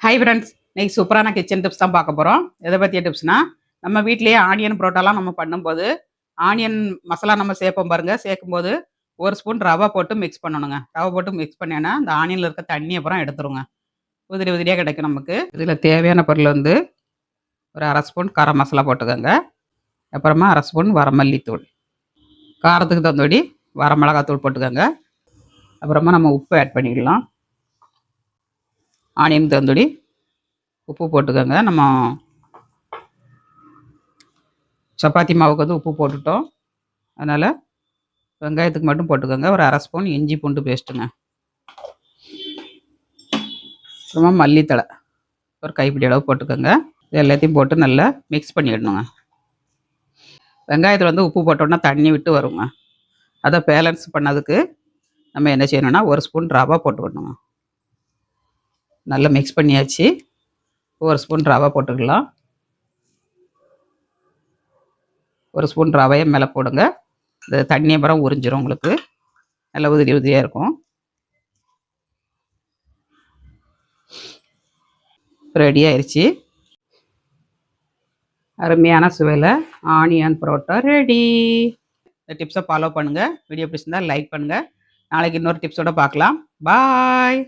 Hi friends, இன்னைக்கு சூப்பரான kitchen tips தான் பார்க்க போகிறோம். எதை பற்றிய டிப்ஸ்னா, நம்ம வீட்டிலேயே ஆனியன் புரோட்டாலாம் நம்ம பண்ணும்போது ஆனியன் மசாலா நம்ம சேர்ப்போம் பாருங்கள். சேர்க்கும்போது ஒரு ஸ்பூன் ரவை போட்டு மிக்ஸ் பண்ணணுங்க. ரவை போட்டு மிக்ஸ் பண்ணேன்னா அந்த ஆனியனில் இருக்க தண்ணி அப்புறம் எடுத்துருங்க. உதிரி உதிரியாக கிடைக்கும் நமக்கு. இதில் தேவையான பொருள் வந்து ஒரு அரை ஸ்பூன் கரம் மசாலா போட்டுக்கோங்க. அப்புறமா அரை ஸ்பூன் வரமல்லித்தூள், காரத்துக்கு தகுந்தபடி வரமிளகாத்தூள் போட்டுக்கோங்க. அப்புறமா நம்ம உப்பு ஆட் பண்ணிக்கலாம். ஆனியன் தகுந்தபடி உப்பு போட்டுக்கோங்க. நம்ம சப்பாத்தி மாவுக்கு வந்து உப்பு போட்டுட்டோம், அதனால் வெங்காயத்துக்கு மட்டும் போட்டுக்கோங்க. ஒரு அரை ஸ்பூன் இஞ்சி பூண்டு பேஸ்ட்டுங்க. அப்புறமா மல்லித்தழை ஒரு கைப்பிடி அளவு போட்டுக்கோங்க. இது எல்லாத்தையும் போட்டு நல்லா மிக்ஸ் பண்ணிடணுங்க. வெங்காயத்தில் வந்து உப்பு போட்டோன்னா தண்ணி விட்டு வருங்க. அதை பேலன்ஸ் பண்ணதுக்கு நம்ம என்ன செய்யணும்னா ஒரு ஸ்பூன் ரவை போட்டுக்கணுங்க. நல்லா மிக்ஸ் பண்ணியாச்சு. ஒரு ஸ்பூன் ரவை போட்டுக்கலாம். ஒரு ஸ்பூன் ரவையை மேலே போடுங்க. இந்த தண்ணி அப்புறம் உறிஞ்சிரும், உங்களுக்கு நல்லா உதிரி உதிரியாக இருக்கும். ரெடி ஆயிடுச்சு. அருமையான சுவையில் ஆனியன் பரோட்டா ரெடி. இந்த டிப்ஸை ஃபாலோ பண்ணுங்கள். வீடியோ பிடிச்சிருந்தால் லைக் பண்ணுங்கள். நாளைக்கு இன்னொரு டிப்ஸோடு பார்க்கலாம். பாய்.